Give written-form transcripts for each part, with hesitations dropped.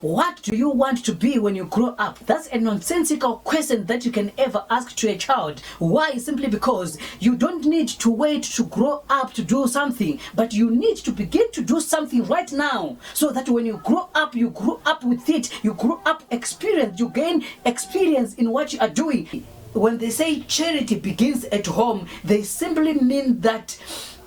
What do you want to be when you grow up? That's a nonsensical question that you can ever ask to a child. Why? Simply because you don't need to wait to grow up to do something, but you need to begin to do something right now, so that when you grow up with it. You grow up experience, you gain experience in what you are doing. When they say charity begins at home, they simply mean that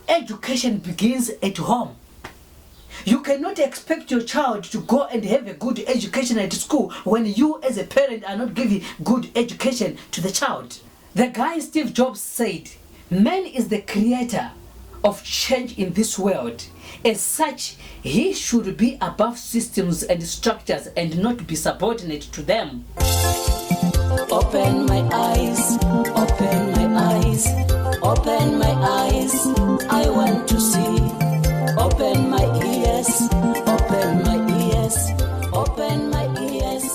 education begins at home. You cannot expect your child to go and have a good education at school when you as a parent are not giving good education to the child. The guy Steve Jobs said, "Man is the creator of change in this world. As such, he should be above systems and structures and not be subordinate to them." Open my eyes, open my eyes, open my eyes, I want to see. Open my ears, open my ears, open my ears,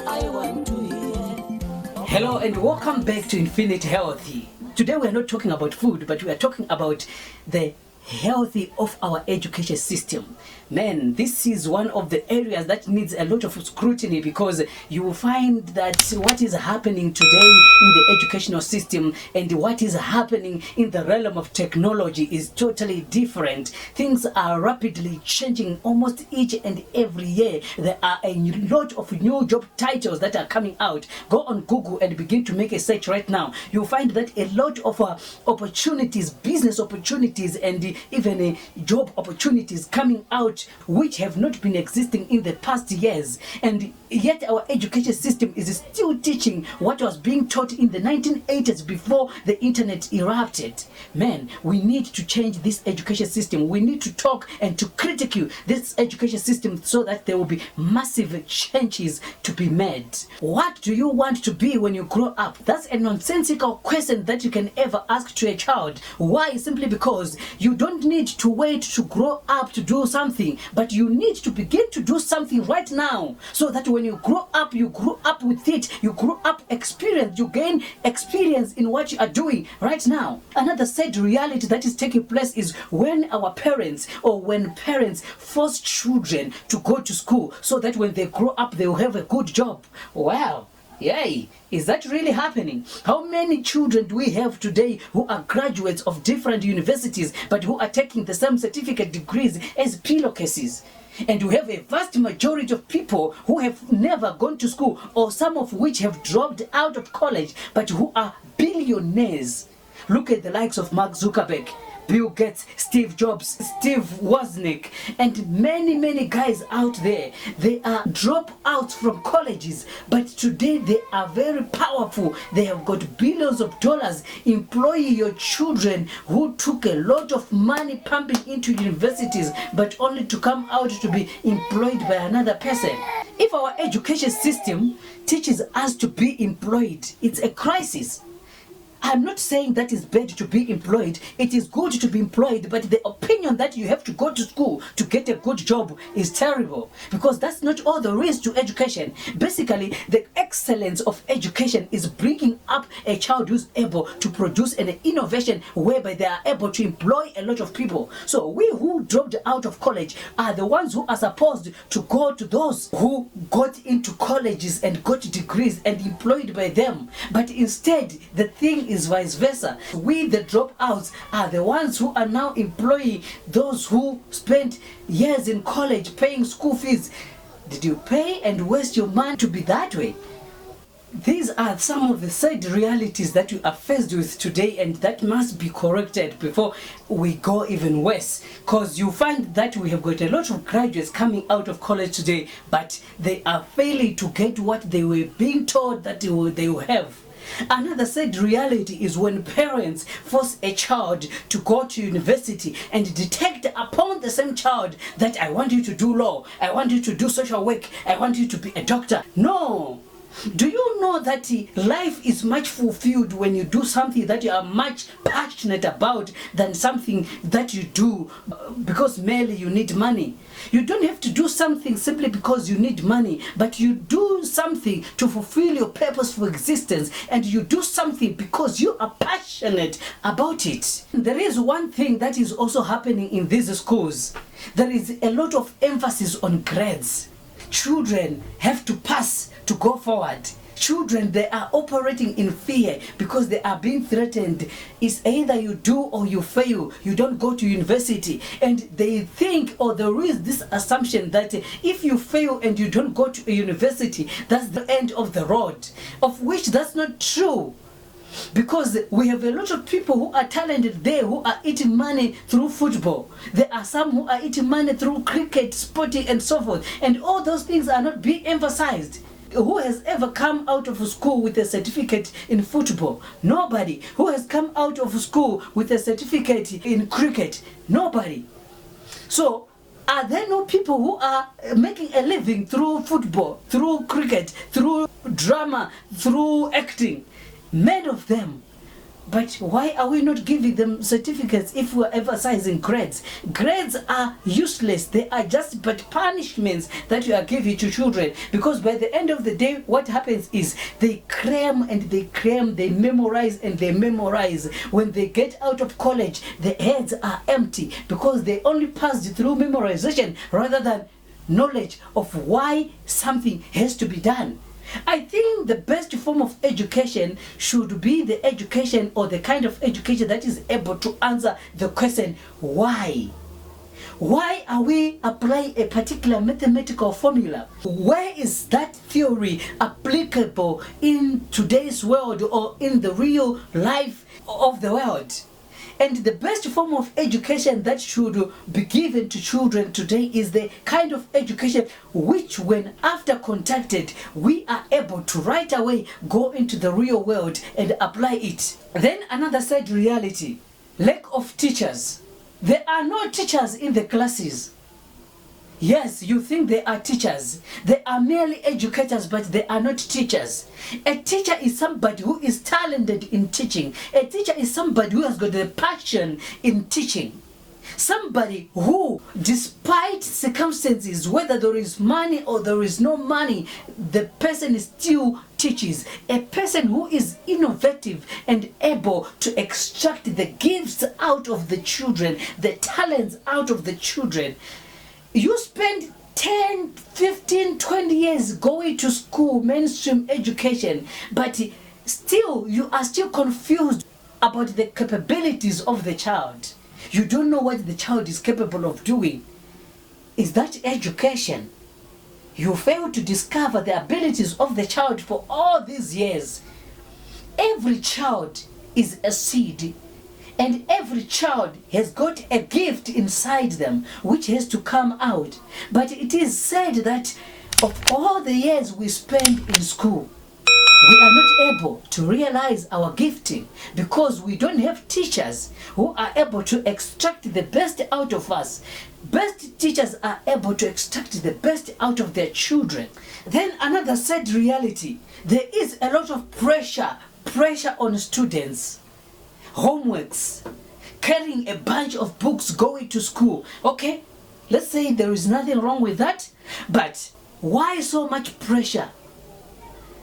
I want to hear. Hello and welcome back to Infinite Healthy. Today we are not talking about food, but we are talking about the healthy of our education system. Man, this is one of the areas that needs a lot of scrutiny, because you will find that what is happening today in the educational system and what is happening in the realm of technology is totally different. Things are rapidly changing almost each and every year. There are a lot of new job titles that are coming out. Go on Google and begin to make a search right now. You'll find that a lot of opportunities, business opportunities, and even job opportunities coming out which have not been existing in the past years. And yet our education system is still teaching what was being taught in the 1980s before the internet erupted. Man, we need to change this education system. We need to talk and to critique this education system so that there will be massive changes to be made. What do you want to be when you grow up? That's a nonsensical question that you can ever ask to a child. Why? Simply because you don't need to wait to grow up to do something, but you need to begin to do something right now, so that when you grow up with it. You grow up experience, you gain experience in what you are doing right now. Another sad reality that is taking place is when our parents, or when parents force children to go to school so that when they grow up they will have a good job. Wow. Yay! Is that really happening? How many children do we have today who are graduates of different universities but who are taking the same certificate degrees as pillowcases? And we have a vast majority of people who have never gone to school, or some of which have dropped out of college, but who are billionaires. Look at the likes of Mark Zuckerberg, Bill Gates, Steve Jobs, Steve Wozniak, and many guys out there. They are dropouts from colleges, but today they are very powerful. They have got billions of dollars. Employ your children who took a lot of money pumping into universities, but only to come out to be employed by another person. If our education system teaches us to be employed, it's a crisis. I'm not saying that it's bad to be employed. It is good to be employed, but the opinion that you have to go to school to get a good job is terrible, because that's not all there is to education. Basically, the excellence of education is bringing up a child who's able to produce an innovation whereby they are able to employ a lot of people. So we who dropped out of college are the ones who are supposed to go to those who got into colleges and got degrees and employed by them. But instead, the thing is vice versa. We, the dropouts, are the ones who are now employing those who spent years in college paying school fees. Did you pay and waste your money to be that way? These are some of the sad realities that we are faced with today, and that must be corrected before we go even worse. Because you find that we have got a lot of graduates coming out of college today, but they are failing to get what they were being told that they will have. Another sad reality is when parents force a child to go to university and detect upon the same child that I want you to do law, I want you to do social work, I want you to be a doctor. No! Do you know that life is much fulfilled when you do something that you are much passionate about than something that you do because merely you need money? You don't have to do something simply because you need money, but you do something to fulfill your purpose for existence, and you do something because you are passionate about it. There is one thing that is also happening in these schools. There is a lot of emphasis on grades. Children have to pass to go forward. Children, they are operating in fear because they are being threatened. It's either you do or you fail. You don't go to university. And they think, or there is this assumption that if you fail and you don't go to a university, that's the end of the road, of which that's not true. Because we have a lot of people who are talented there, who are eating money through football. There are some who are eating money through cricket, sporting, and so forth. And all those things are not being emphasized. Who has ever come out of school with a certificate in football? Nobody. Who has come out of school with a certificate in cricket? Nobody. So, are there no people who are making a living through football, through cricket, through drama, through acting? Many of them. But why are we not giving them certificates if we're emphasizing grades? Grades are useless. They are just but punishments that you are giving to children. Because by the end of the day, what happens is they cram and they cram, they memorize and they memorize. When they get out of college, their heads are empty because they only passed through memorization rather than knowledge of why something has to be done. I think the best form of education should be the education, or the kind of education that is able to answer the question, why? Why are we applying a particular mathematical formula? Where is that theory applicable in today's world or in the real life of the world? And the best form of education that should be given to children today is the kind of education which, when after contacted, we are able to right away go into the real world and apply it. Then another sad reality, lack of teachers. There are no teachers in the classes. Yes, you think they are teachers. They are merely educators, but they are not teachers. A teacher is somebody who is talented in teaching. A teacher is somebody who has got the passion in teaching. Somebody who, despite circumstances, whether there is money or there is no money, the person still teaches. A person who is innovative and able to extract the gifts out of the children, the talents out of the children. You spend 10, 15, 20 years going to school, mainstream education, but still you are still confused about the capabilities of the child. You don't know what the child is capable of doing. Is that education? You fail to discover the abilities of the child for all these years. Every child is a seed. And every child has got a gift inside them which has to come out. But it is said that of all the years we spend in school, we are not able to realize our gifting because we don't have teachers who are able to extract the best out of us. Best teachers are able to extract the best out of their children. Then another sad reality, there is a lot of pressure on students. Homeworks, carrying a bunch of books going to school. Okay, let's say there is nothing wrong with that, but why so much pressure?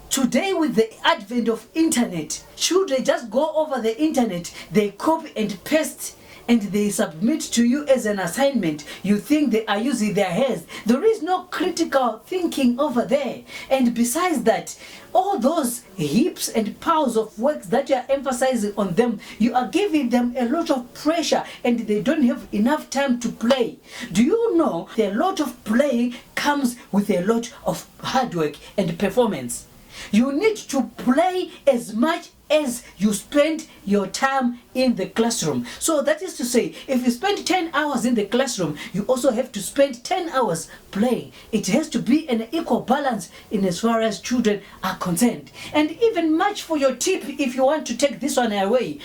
Today, with the advent of internet, children just go over the internet, they copy and paste and they submit to you as an assignment. You think they are using their heads. There is no critical thinking over there. And besides that, all those heaps and piles of works that you are emphasizing on them, you are giving them a lot of pressure and they don't have enough time to play. Do you know a lot of playing comes with a lot of hard work and performance? You need to play as much as you spend your time in the classroom. So that is to say, if you spend 10 hours in the classroom, you also have to spend 10 hours playing. It has to be an equal balance in as far as children are concerned. And even much for your tip, if you want to take this one away,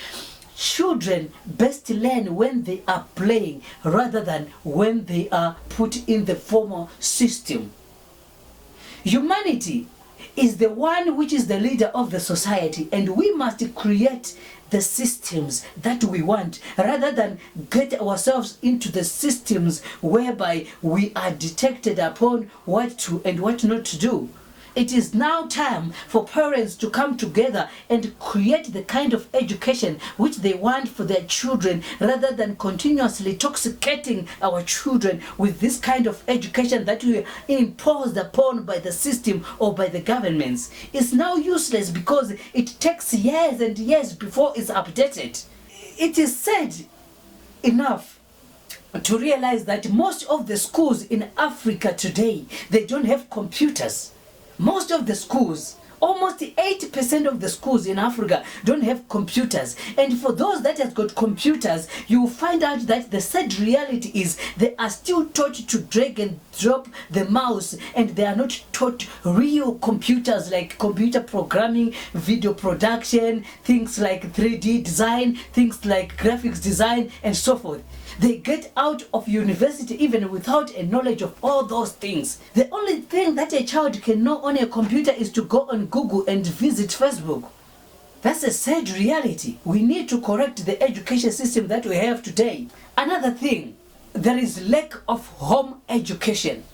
children best learn when they are playing rather than when they are put in the formal system. Humanity is the one which is the leader of the society, and we must create the systems that we want rather than get ourselves into the systems whereby we are detected upon what to and what not to do. It is now time for parents to come together and create the kind of education which they want for their children, rather than continuously intoxicating our children with this kind of education that we are imposed upon by the system or by the governments. It's now useless because it takes years and years before it's updated. It is said enough to realize that most of the schools in Africa today, they don't have computers. Most of the schools, almost 80% of the schools in Africa don't have computers. And for those that have got computers, you will find out that the sad reality is they are still taught to drag and drop the mouse, and they are not taught real computers like computer programming, video production, things like 3D design, things like graphics design, and so forth. They get out of university even without a knowledge of all those things. The only thing that a child can know on a computer is to go on Google and visit Facebook. That's a sad reality. We need to correct the education system that we have today. Another thing, there is lack of home education.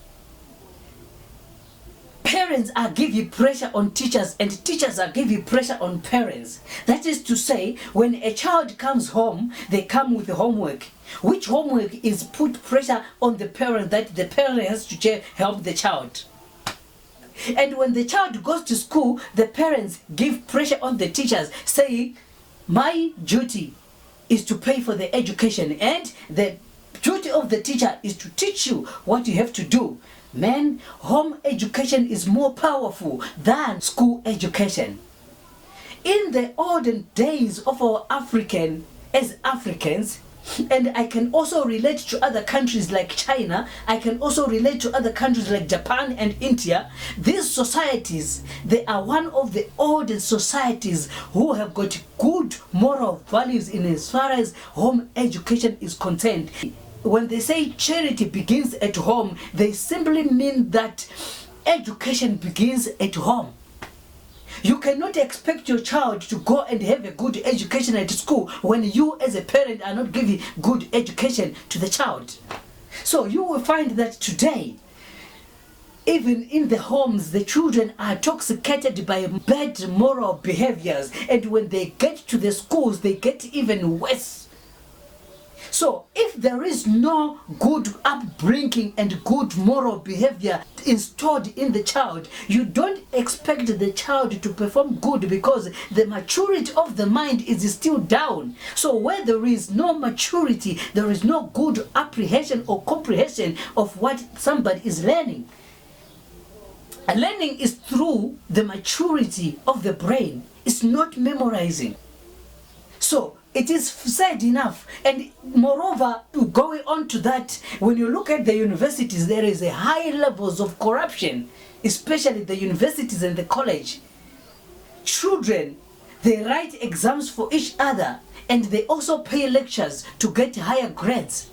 Parents are giving pressure on teachers, and teachers are giving pressure on parents. That is to say, when a child comes home, they come with homework. Which homework is put pressure on the parent, that the parent has to help the child. And when the child goes to school, the parents give pressure on the teachers, saying, my duty is to pay for the education, and the duty of the teacher is to teach you what you have to do. Man, home education is more powerful than school education. In the olden days of our as Africans, and I can also relate to other countries like China, I can also relate to other countries like Japan and India. These societies, they are one of the oldest societies who have got good moral values in as far as home education is concerned. When they say charity begins at home, they simply mean that education begins at home. You cannot expect your child to go and have a good education at school when you as a parent are not giving good education to the child. So you will find that today, even in the homes, the children are intoxicated by bad moral behaviors, and when they get to the schools, they get even worse. So if there is no good upbringing and good moral behavior installed in the child, you don't expect the child to perform good, because the maturity of the mind is still down. So where there is no maturity, there is no good apprehension or comprehension of what somebody is learning. And learning is through the maturity of the brain. It's not memorizing. So it is said enough. And moreover, going on to that, when you look at the universities, there is a high levels of corruption, especially the universities and the college. Children, they write exams for each other, and they also pay lectures to get higher grades.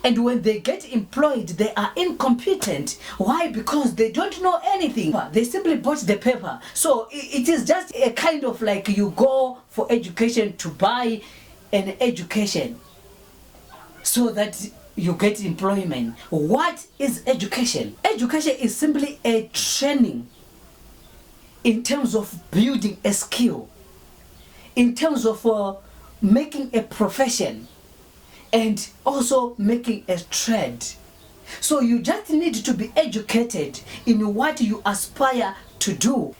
And when they get employed, they are incompetent. Why? Because they don't know anything. They simply bought the paper. So it is just a kind of like you go for education to buy an education so that you get employment. What is education? Education is simply a training in terms of building a skill, in terms of making a profession, and also making a trade. So you just need to be educated in what you aspire to do.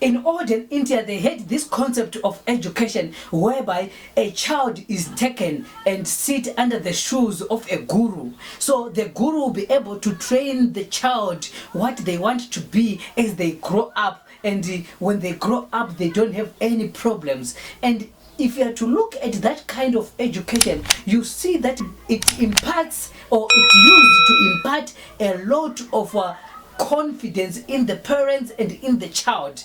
In olden India, they had this concept of education whereby a child is taken and sit under the shoes of a guru. So the guru will be able to train the child what they want to be as they grow up, and when they grow up, they don't have any problems. And if you are to look at that kind of education, you see that it imparts, or it used to impart, a lot of confidence in the parents and in the child.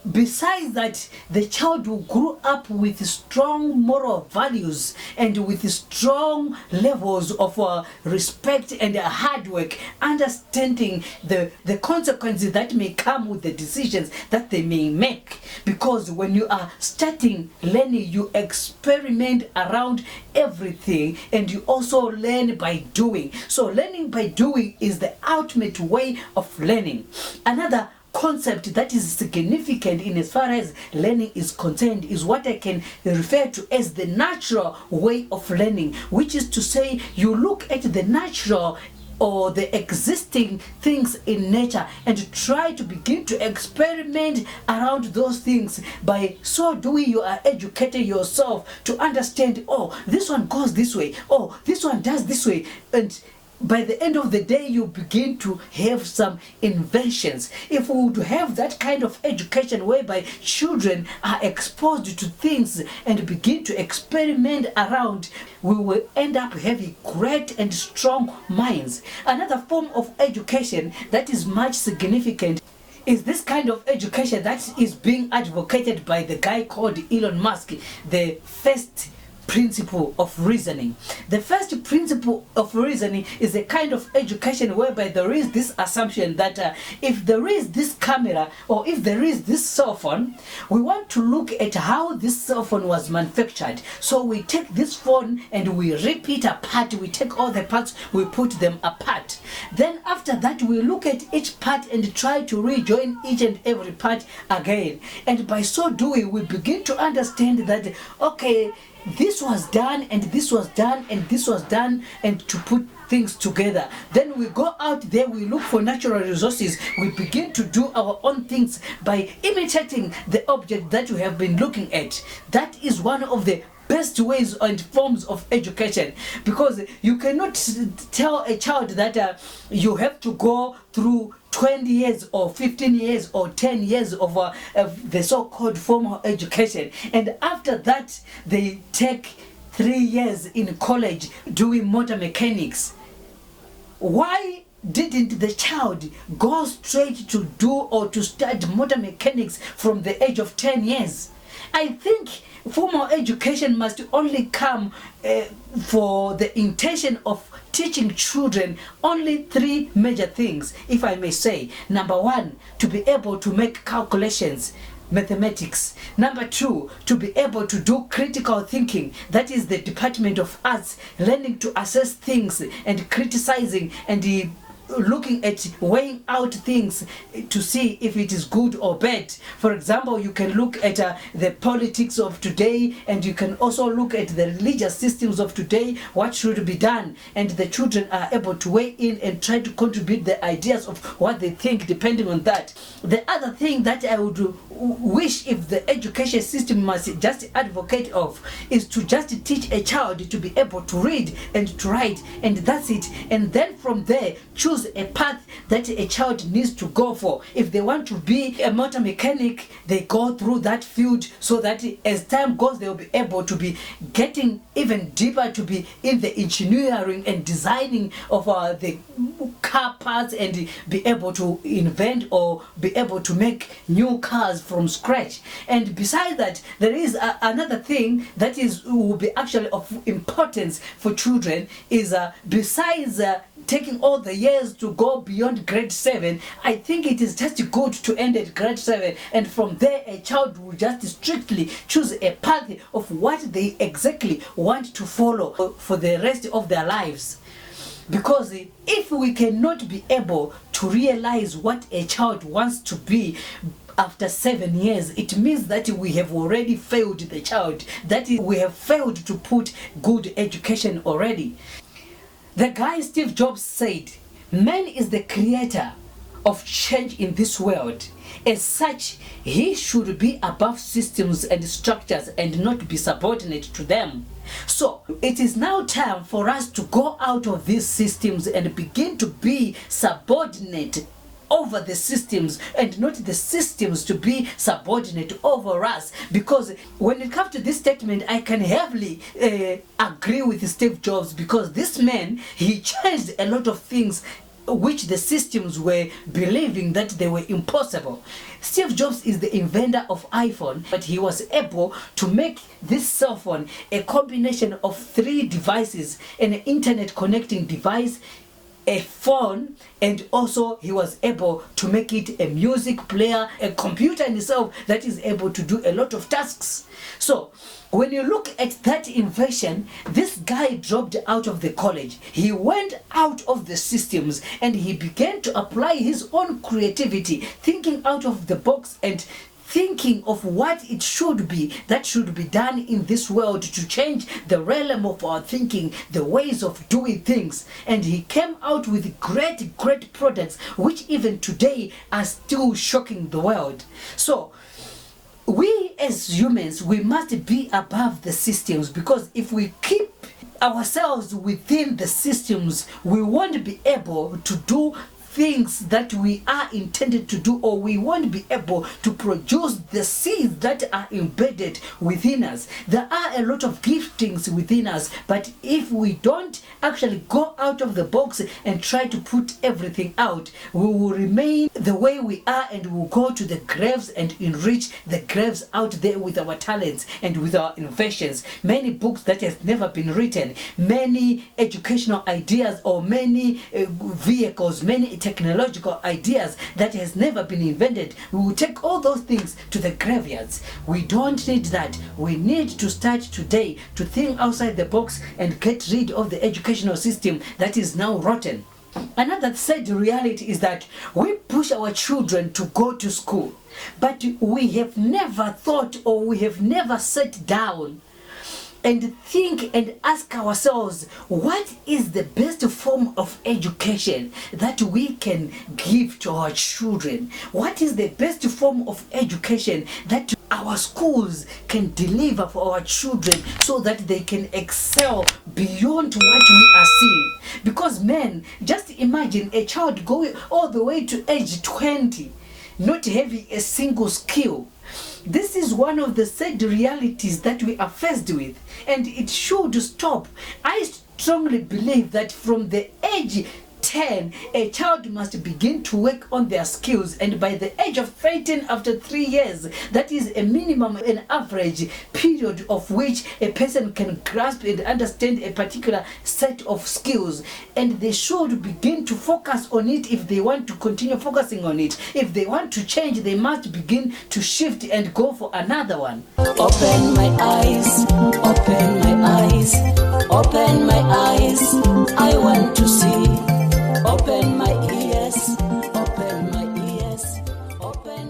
besides that, the child will grow up with strong moral values and with strong levels of respect and hard work, understanding the consequences that may come with the decisions that they may make. Because when you are starting learning, you experiment around everything, and you also learn by doing. So learning by doing is the ultimate way of learning. Another concept that is significant in as far as learning is concerned is what I can refer to as the natural way of learning, which is to say, you look at the natural or the existing things in nature and try to begin to experiment around those things. By so doing, you are educating yourself to understand, oh, this one goes this way, oh, this one does this way, and by the end of the day, you begin to have some inventions. If we would have that kind of education whereby children are exposed to things and begin to experiment around, we will end up having great and strong minds. Another form of education that is much significant is this kind of education that is being advocated by the guy called Elon Musk, the first principle of reasoning. The first principle of reasoning is a kind of education whereby there is this assumption that if there is this camera or if there is this cell phone, we want to look at how this cell phone was manufactured. So we take this phone and we rip it apart, we take all the parts, we put them apart. Then after that, we look at each part and try to rejoin each and every part again. And by so doing, we begin to understand that, okay, this was done and this was done and this was done, and to put things together. Then we go out there, we look for natural resources, we begin to do our own things by imitating the object that we have been looking at. That is one of the best ways and forms of education, because you cannot tell a child that you have to go through 20 years or 15 years or 10 years of the so-called formal education, and after that they take 3 years in college doing motor mechanics. Why didn't the child go straight to do or to study motor mechanics from the age of 10 years? I think formal education must only come for the intention of teaching children only 3 major things, if I may say. Number 1, to be able to make calculations, mathematics. Number 2, to be able to do critical thinking, that is the department of arts, learning to assess things and criticizing and looking at weighing out things to see if it is good or bad. For example, you can look at the politics of today, and you can also look at the religious systems of today, what should be done, and the children are able to weigh in and try to contribute the ideas of what they think depending on that. The other thing that I would wish if the education system must just advocate of is to just teach a child to be able to read and to write, and that's it. And then from there, choose a path that a child needs to go for. If they want to be a motor mechanic, they go through that field, so that as time goes, they'll be able to be getting even deeper, to be in the engineering and designing of the car parts, and be able to invent or be able to make new cars from scratch. And besides that, there is another thing that will be actually of importance for children, is besides taking all the years to go beyond grade 7, I think it is just good to end at grade 7, and from there a child will just strictly choose a path of what they exactly want to follow for the rest of their lives. Because if we cannot be able to realize what a child wants to be after 7 years, it means that we have already failed the child, that is, we have failed to put good education already. The guy Steve Jobs said, man is the creator of change in this world. As such, he should be above systems and structures and not be subordinate to them. So it is now time for us to go out of these systems and begin to be subordinate over the systems, and not the systems to be subordinate over us. Because when it comes to this statement, I can heavily agree with Steve Jobs, because this man, he changed a lot of things which the systems were believing that they were impossible. Steve Jobs is the inventor of iPhone, but he was able to make this cell phone a combination of 3 devices: an internet connecting device, a phone, and also he was able to make it a music player, a computer in itself that is able to do a lot of tasks. So when you look at that invention, this guy dropped out of the college. He went out of the systems and he began to apply his own creativity, thinking out of the box and thinking of what it should be that should be done in this world to change the realm of our thinking, the ways of doing things. And he came out with great products which even today are still shocking the world. So we as humans, we must be above the systems, because if we keep ourselves within the systems, we won't be able to do things that we are intended to do, or we won't be able to produce the seeds that are embedded within us. There are a lot of giftings within us, but if we don't actually go out of the box and try to put everything out, we will remain the way we are, and we will go to the graves and enrich the graves out there with our talents and with our inventions. Many books that has never been written, many educational ideas, or many vehicles, many technological ideas that has never been invented. We will take all those things to the graveyards. We don't need that. We need to start today to think outside the box and get rid of the educational system that is now rotten. Another sad reality is that we push our children to go to school, but we have never thought, or we have never sat down and think and ask ourselves, what is the best form of education that we can give to our children? What is the best form of education that our schools can deliver for our children so that they can excel beyond what we are seeing? Because man, just imagine a child going all the way to age 20 not having a single skill. This is one of the sad realities that we are faced with, and it should stop. I strongly believe that from the age 10, a child must begin to work on their skills, and by the age of 13, after 3 years, that is a minimum, an average period of which a person can grasp and understand a particular set of skills, and they should begin to focus on it if they want to continue focusing on it. If they want to change, they must begin to shift and go for another one. Open my eyes, open my eyes,